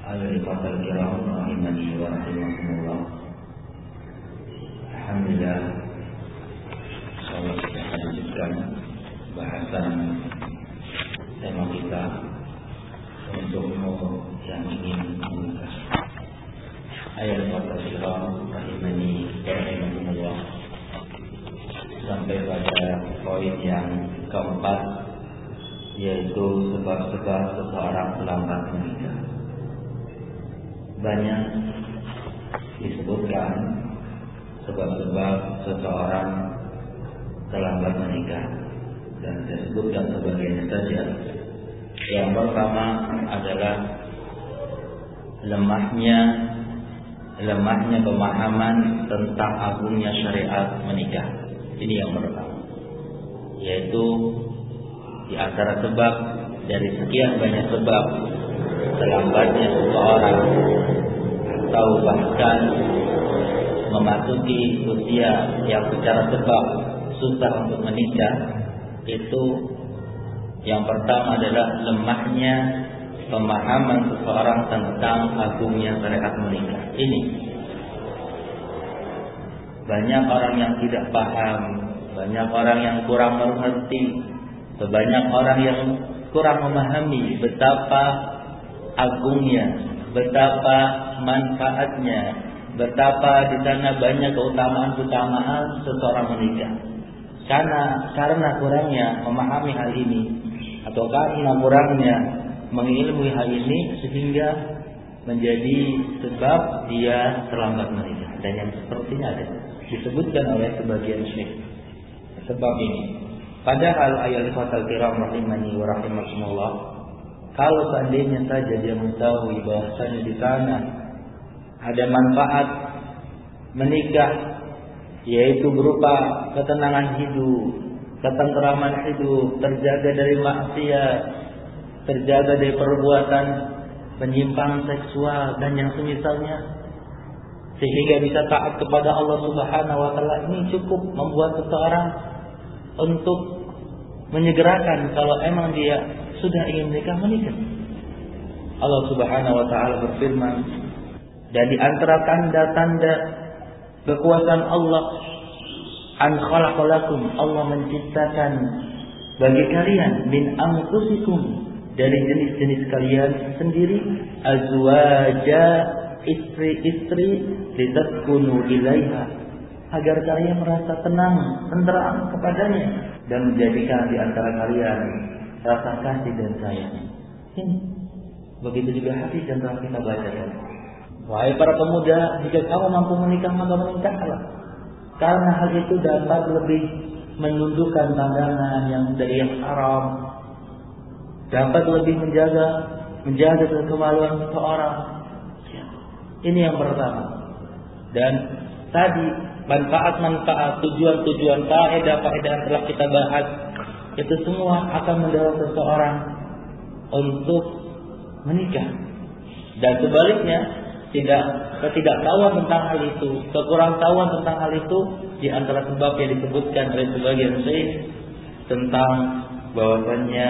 Al-Fatihah kiram rahimani wa rahimakumullah. Alhamdulillah, insyaallah kita lanjutkan bahasan tema kita untuk yang ingin menikah. Al-Fatihah kiram rahimani wa rahimakumullah. Sampai pada poin yang keempat, yaitu sebab-sebab seseorang terlambat menikah. Banyak disebutkan sebab-sebab seseorang terlambat menikah, dan saya sebutkan sebagian saja. Yang pertama adalah lemahnya pemahaman tentang agungnya syariat menikah. Ini yang pertama, yaitu di antara sebab dari sekian banyak sebab terlambatnya seseorang atau bahkan memasuki usia yang secara sebab susah untuk menikah, itu yang pertama adalah lemahnya pemahaman seseorang tentang agungnya syariat menikah. Ini banyak orang yang tidak paham, banyak orang yang kurang mengerti, banyak orang yang kurang memahami betapa agungnya, betapa manfaatnya, betapa di sana banyak keutamaan seseorang menikah. Karena kurangnya memahami hal ini, atau karena kurangnya mengilmui hal ini, sehingga menjadi sebab dia terlambat menikah. Dan yang sepertinya ada disebutkan oleh sebagian syekh sebab ini. Padahal ayat al kiram rahimani wa rahimakumullah, kalau seandainya saja dia mengetahui bahwasanya di sana ada manfaat menikah, yaitu berupa ketenangan hidup, ketenteraman hidup, terjaga dari maksiat, terjaga dari perbuatan penyimpangan seksual dan yang semisalnya, sehingga bisa taat kepada Allah Subhanahu wa taala, ini cukup membuat seseorang untuk menyegerakan kalau emang dia sudah ingin menikah. Allah Subhanahu wa taala berfirman, dan di antara tanda-tanda kekuasaan Allah, an khalaqalakum, Allah menciptakan bagi kalian min anfusikum, dari jenis-jenis kalian sendiri, azwaja, istri-istri, litaskunu ilaiha, agar kalian merasa tenang, tenteram kepadanya, dan menjadikan di antara kalian rasa kasih dan sayang. Ini begitu juga hadis yang telah kita baca. Wahai para pemuda, jika kamu mampu menikah, maka menikahlah, karena hal itu dapat lebih menundukkan pandangan yang dari yang haram, dapat lebih menjaga kemaluan seseorang. Ini yang pertama. Dan tadi manfaat-manfaat, tujuan-tujuan, faedah-faedah yang telah kita bahas, itu semua akan mendorong seseorang untuk menikah. Dan sebaliknya, ketidaktahuan tentang hal itu, kekurangtahuan tentang hal itu, di antara sebab yang disebutkan oleh sebagian syekh tentang bahwasannya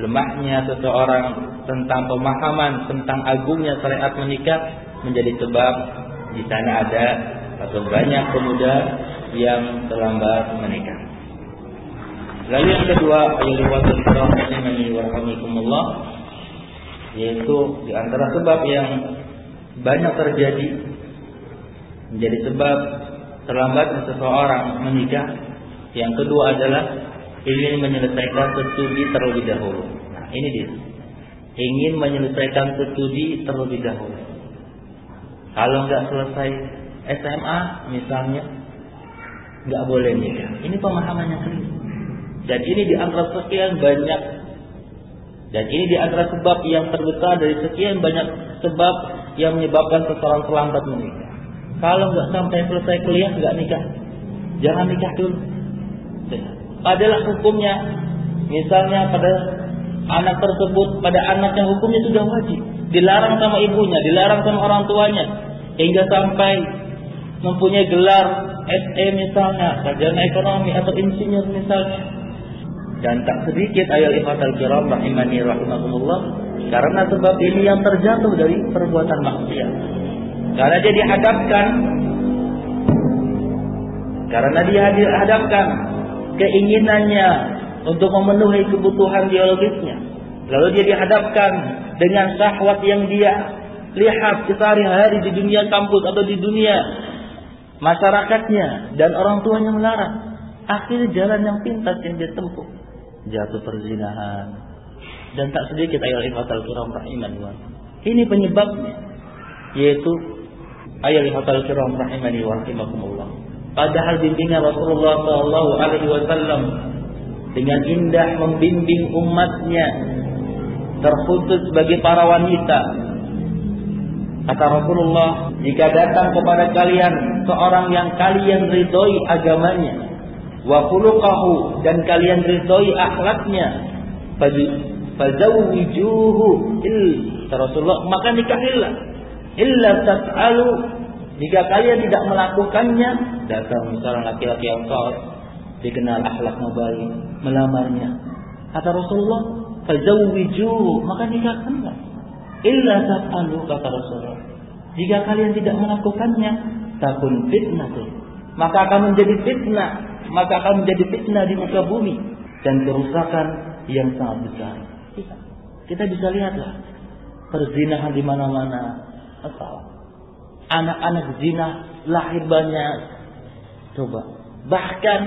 lemahnya seseorang tentang pemahaman tentang agungnya syariat menikah menjadi sebab di sana ada atau banyak pemuda yang terlambat menikah. Lalu yang kedua, ayat rahimani wa rahimakumullah, yaitu di antara sebab yang banyak terjadi menjadi sebab terlambatnya seseorang menikah, yang kedua adalah ingin menyelesaikan studi terlebih dahulu. Nah, ini dia. Ingin menyelesaikan studi terlebih dahulu. Kalau nggak selesai SMA misalnya, nggak boleh nikah. Ini pemahamannya keliru. Dan ini di antara sekian banyak, dan ini di antara sebab yang terbesar dari sekian banyak sebab yang menyebabkan seseorang terlambat menikah. Kalau nggak sampai selesai kuliah nggak nikah, jangan nikah dulu. Padahal hukumnya, misalnya pada anak tersebut, pada anaknya hukumnya sudah wajib, dilarang sama ibunya, dilarang sama orang tuanya, hingga sampai mempunyai gelar SE misalnya, sarjana ekonomi atau insinyur misalnya. Dan tak sedikit ayat al kiram rahimani rahimakumullah Karena sebab ini yang terjatuh dari perbuatan maksiat. Karena dia dihadapkan keinginannya untuk memenuhi kebutuhan biologisnya. Lalu dia dihadapkan dengan syahwat yang dia lihat sehari-hari di dunia kampus atau di dunia masyarakatnya, dan orang tuanya melarang. Akhirnya jalan yang pintas yang dia tempuh, jatuh perzinahan. Dan tak sedikit ayol ikhwatal kiram rahimani. Ini penyebabnya, yaitu ayol ikhwatal kiram rahimani wa rahimakumullah. Padahal bimbingan Rasulullah SAW dengan indah membimbing umatnya, terkhusus bagi para wanita. Kata Rasulullah, jika datang kepada kalian seorang yang kalian ridhoi agamanya, wa khuluquhu, dan kalian ridhoi akhlaknya, fazawwijuhu, Rasulullah, maka nikahilah. Illa tas'alu, jika kalian tidak melakukannya, datang seorang laki-laki yang saleh, dikenal akhlaknya baik, melamarnya. Kata Rasulullah, fazawwijuhu, maka nikahkanlah. Illa tas'alu, kata Rasulullah, jika kalian tidak melakukannya, takun fitnah, maka akan menjadi fitnah di muka bumi, dan kerusakan yang sangat besar. Kita bisa lihatlah perzinahan di mana-mana. Anak-anak zina lahir banyak. Coba, bahkan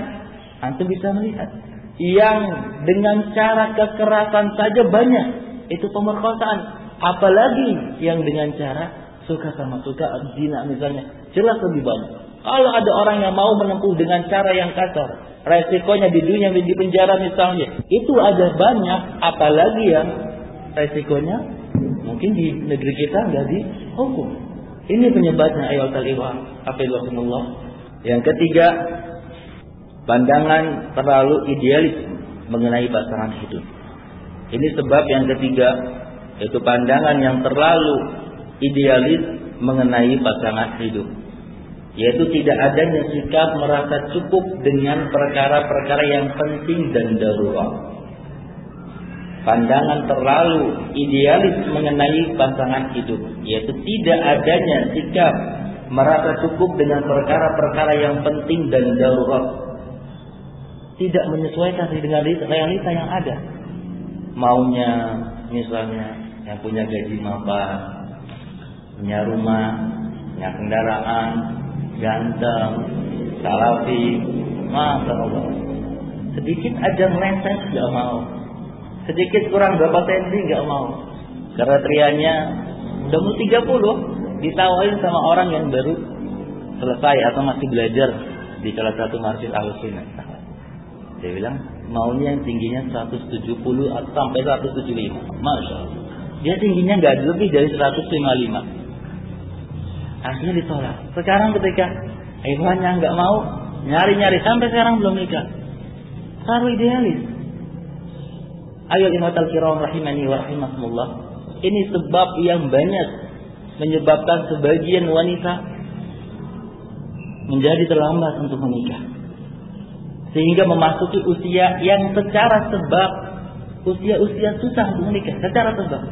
antum bisa melihat yang dengan cara kekerasan saja banyak, itu pemerkosaan. Apalagi yang dengan cara suka sama suka, zina misalnya, jelas lebih banyak. Kalau ada orang yang mau menempuh dengan cara yang kasar, resikonya di dunia, di penjara misalnya, itu ada banyak. Apalagi yang resikonya mungkin di negeri kita nggak dihukum. Ini penyebabnya ayatul ikhwan hafizahumullah. Yang ketiga, pandangan terlalu idealis mengenai pasangan hidup. Ini sebab yang ketiga, yaitu pandangan yang terlalu idealis mengenai pasangan hidup, yaitu tidak adanya sikap merasa cukup dengan perkara-perkara yang penting dan darurat. Pandangan terlalu idealis mengenai pasangan hidup, yaitu tidak adanya sikap merasa cukup dengan perkara-perkara yang penting dan darurat. Tidak menyesuaikan dengan realita yang ada. Maunya misalnya yang punya gaji mapan, punya rumah, punya kendaraan, ganteng, salafi, masya Allah. Sedikit aja melenceng nggak mau, sedikit kurang berapa senti nggak mau. Karena trianya udah mau 30, ditawarin sama orang yang baru selesai atau masih belajar di salah satu markis Al-Sunnah. Dia bilang maunya yang tingginya 170 atau sampai 175. Masya Allah. Dia tingginya nggak lebih dari 155. Akhirnya ditolak. Sekarang ketika ikhwannya nggak mau, nyari-nyari sampai sekarang belum nikah. Terlalu idealis. Ayo ikhwatal kiram rahimani wa rahimakumullah. Ini sebab yang banyak menyebabkan sebagian wanita menjadi terlambat untuk menikah, sehingga memasuki usia yang secara sebab usia susah untuk menikah secara sebab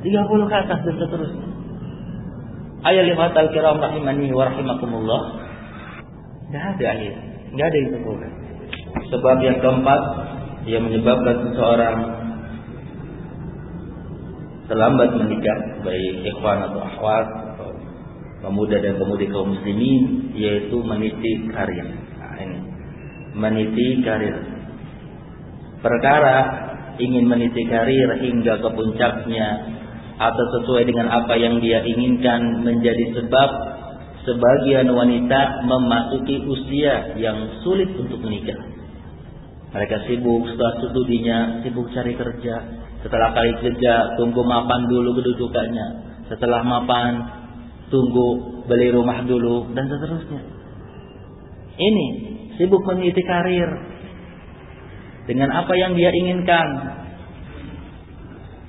30 ke atas dan seterusnya. Ayo ikhwatal kiram rahimani wa rahimakumullah. Enggak ada akhir, enggak ada yang sempurna. Sebab yang keempat yang menyebabkan seseorang terlambat menikah, baik ikhwan atau akhwat, pemuda dan pemudi kaum muslimin, yaitu meniti karir. Nah, ini meniti karir. Perkara ingin meniti karir hingga ke puncaknya atau sesuai dengan apa yang dia inginkan menjadi sebab sebagian wanita memasuki usia yang sulit untuk menikah. Mereka sibuk setelah studinya, sibuk cari kerja. Setelah kali kerja, tunggu mapan dulu kedudukannya. Setelah mapan, tunggu beli rumah dulu, dan seterusnya. Ini sibuk meniti karir dengan apa yang dia inginkan,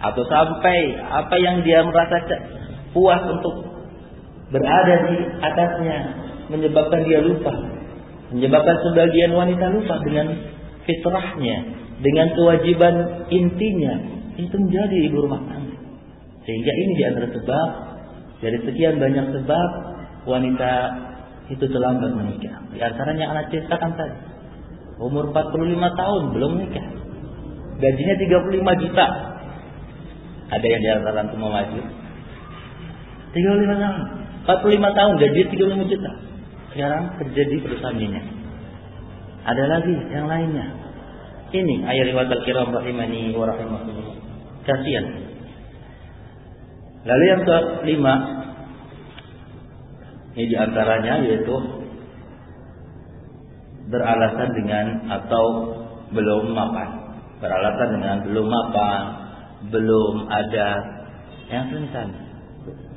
atau sampai apa yang dia merasa puas untuk berada di atasnya, menyebabkan dia lupa, menyebabkan sebagian wanita lupa dengan fitrahnya, dengan kewajiban intinya, itu menjadi ibu rumah tangga. Sehingga ini di antara sebab dari sekian banyak sebab wanita itu terlambat menikah. Di antaranya anak ceritakan tadi, umur 45 tahun belum nikah, gajinya 35 juta. Ada yang di antara antum mau maju 35 tahun, 45 tahun gaji 35 juta. Sekarang kerja di perusahaan minyak. Ada lagi yang lainnya. Ini ayat riwayatul kiram rahimani wa rahimakumullah. Kasihan. Lalu yang kelima, ini diantaranya yaitu beralasan dengan atau belum mapan. Beralasan dengan belum mapan, belum ada yang semisal.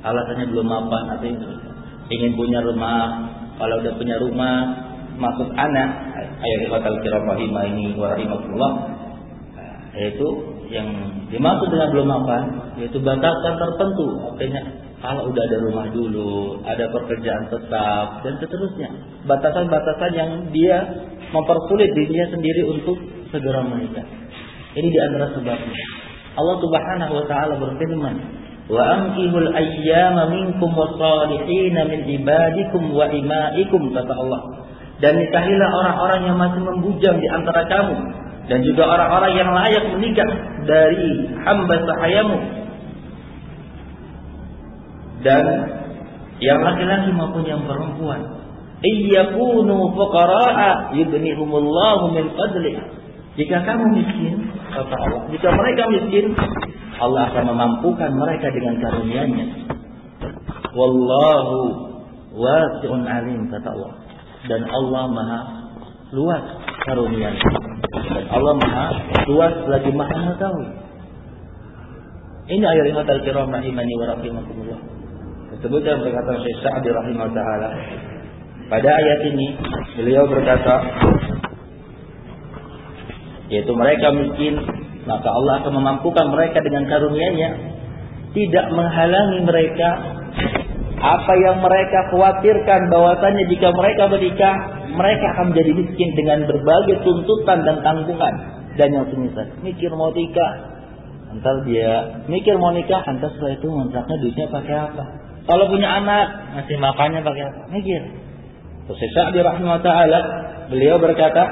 Alasannya belum mapan atau ingin punya rumah. Kalau udah punya rumah, maksud anak ayat riwayatul kiram rahimani wa rahimakumullah, yaitu yang dimaksud dengan belum mapan yaitu batasan tertentu. Artinya kalau udah ada rumah dulu, ada pekerjaan tetap dan seterusnya, batasan-batasan yang dia mempersulit dirinya sendiri untuk segera menikah. Ini di antara sebabnya. Allah Subhanahu wa taala berfirman, "Wa ankihul ayyama minkum was-salihin min ibadikum wa imaikum," kata Allah. Dan nikahilah orang-orang yang masih membujang di antara kamu dan juga orang-orang yang layak menikah dari hamba sahayamu, dan yang laki-laki maupun yang perempuan. Iyyakunu fuqara'a yughnihumullahu min fadlih. Jika kamu miskin, kata Allah, jika mereka miskin, Allah akan memampukan mereka dengan karunia-Nya. Wallahu wasi'un alim, kata Allah. Dan Allah Maha luas karunia-Nya. Dan Allah Maha luas lagi Maha mengetahui. Ini ayat riwayatul kiram rahimani wa rahimakumullah. Disebutkan perkataan Syekh Sa'di rahimahullah taala. Pada ayat ini beliau berkata, yaitu mereka miskin, maka Allah akan memampukan mereka dengan karunia-Nya, tidak menghalangi mereka apa yang mereka khawatirkan bahwasanya jika mereka menikah, mereka akan menjadi miskin dengan berbagai tuntutan dan tanggungan dan yang semisal. Mikir mau nikah, entar dia mikir mau nikah, entar setelah itu kontraknya duitnya pakai apa? Kalau punya anak, masih makannya pakai apa? Mikir. Terus Sa'di rahimahullah taala, beliau berkata,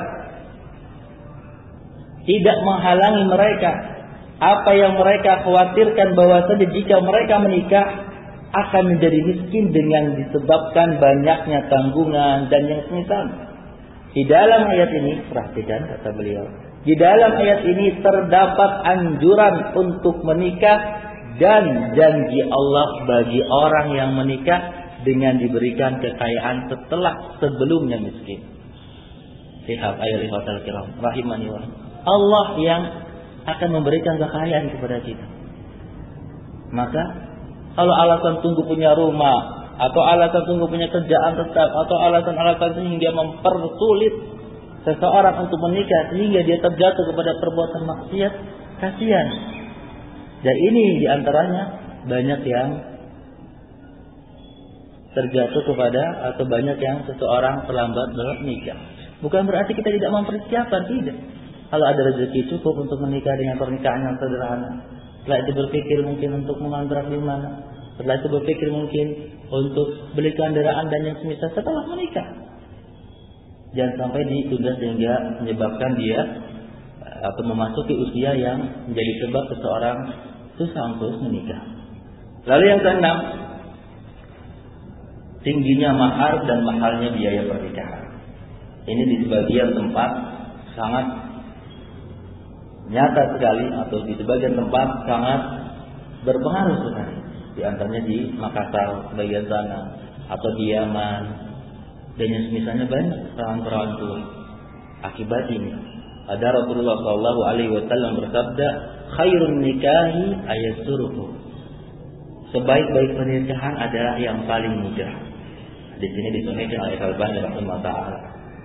tidak menghalangi mereka apa yang mereka khawatirkan bahwasanya jika mereka menikah akan menjadi miskin dengan disebabkan banyaknya tanggungan dan yang semisal. Di dalam ayat ini, perhatikan kata beliau, di dalam ayat ini terdapat anjuran untuk menikah dan janji Allah bagi orang yang menikah dengan diberikan kekayaan setelah sebelumnya miskin. Lihat ayat riwayatul kiram rahimani wa Allah yang akan memberikan kekayaan kepada kita. Maka kalau alasan tunggu punya rumah, atau alasan tunggu punya kerjaan tetap, atau alasan-alasan sehingga mempersulit seseorang untuk menikah sehingga dia terjatuh kepada perbuatan maksiat, kasihan. Dan ini diantaranya banyak yang terjatuh kepada, atau banyak yang seseorang terlambat menikah. Bukan berarti kita tidak mempersiapkan, tidak. Kalau ada rezeki cukup untuk menikah dengan pernikahan yang sederhana. Setelah itu berpikir mungkin untuk mengontrak di mana. Setelah itu berpikir mungkin untuk beli kendaraan dan yang semisal setelah menikah. Jangan sampai ditunda sehingga menyebabkan dia atau memasuki usia yang menjadi sebab seseorang susah untuk menikah. Lalu yang keenam, tingginya mahar dan mahalnya biaya pernikahan. Ini di sebagian tempat sangat nyata sekali, atau di sebagian tempat sangat berpengaruh sekali. Di antaranya di Makassar bagian sana, atau di Yaman, dan yang semisalnya banyak perawan-perawan tua. Akibat ini, ada Rasulullah Shallallahu Alaihi Wasallam bersabda, "Khairun nikahi ayasuruhu." Sebaik-baik pernikahan adalah yang paling mudah. Di sini disebutkan oleh Al-Albani rahimahullah taala.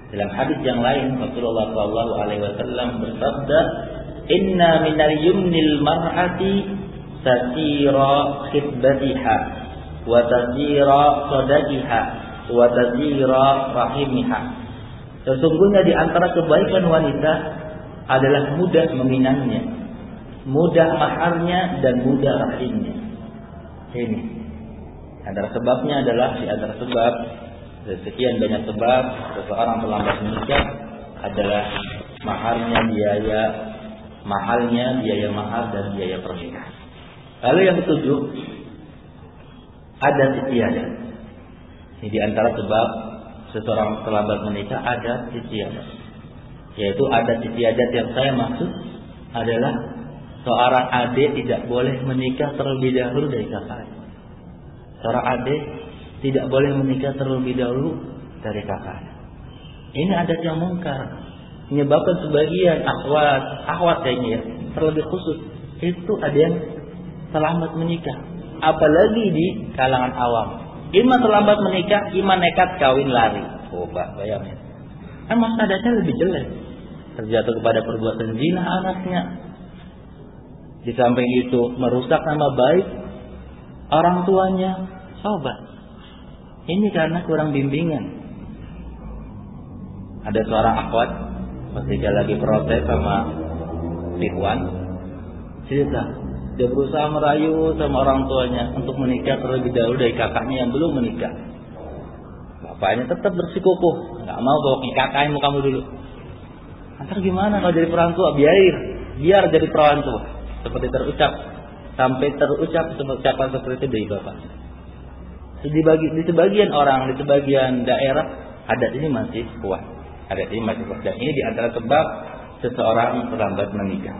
Dalam hadis yang lain, Rasulullah Shallallahu Alaihi Wasallam bersabda, "Inna minal yumnil mar'ati tasira khidbatiha wa tasira sadaqiha wa tasira rahimiha." Sesungguhnya di antara kebaikan wanita adalah mudah meminangnya, mudah maharnya dan mudah rahimnya. Ini antara sebabnya adalah di antara sebab dari sekian banyak sebab seseorang terlambat menikah adalah mahalnya biaya mahar dan biaya pernikahan. Lalu yang ketujuh, adat istiadat. Ini di antara sebab seseorang terlambat menikah adat istiadat. Yaitu adat istiadat yang saya maksud adalah seorang adik tidak boleh menikah terlebih dahulu dari kakaknya. Seorang adik tidak boleh menikah terlebih dahulu dari kakaknya. Ini adat yang mungkar, menyebabkan sebagian akhwat kayaknya ya, terlebih khusus itu ada yang terlambat menikah, apalagi di kalangan awam. Ima terlambat menikah, ima nekat kawin lari. Coba bayangin, kan masa adatnya lebih jelek, terjatuh kepada perbuatan zina anaknya. Di samping itu merusak nama baik orang tuanya. Coba, ini karena kurang bimbingan. Ada seorang akhwat ketika lagi protes sama Ikhwan, cerita dia berusaha merayu sama orang tuanya untuk menikah terlebih dahulu dari kakaknya yang belum menikah. Bapaknya tetap bersikukuh, nggak mau bawa kakaknya mau kamu dulu. Antar gimana kalau jadi peran tua? Biar jadi peran tua. Seperti sampai terucap ucapan seperti itu dari bapak. Di sebagian orang, di sebagian daerah adat ini masih kuat. Dan ini di antara sebab seseorang terlambat menikah.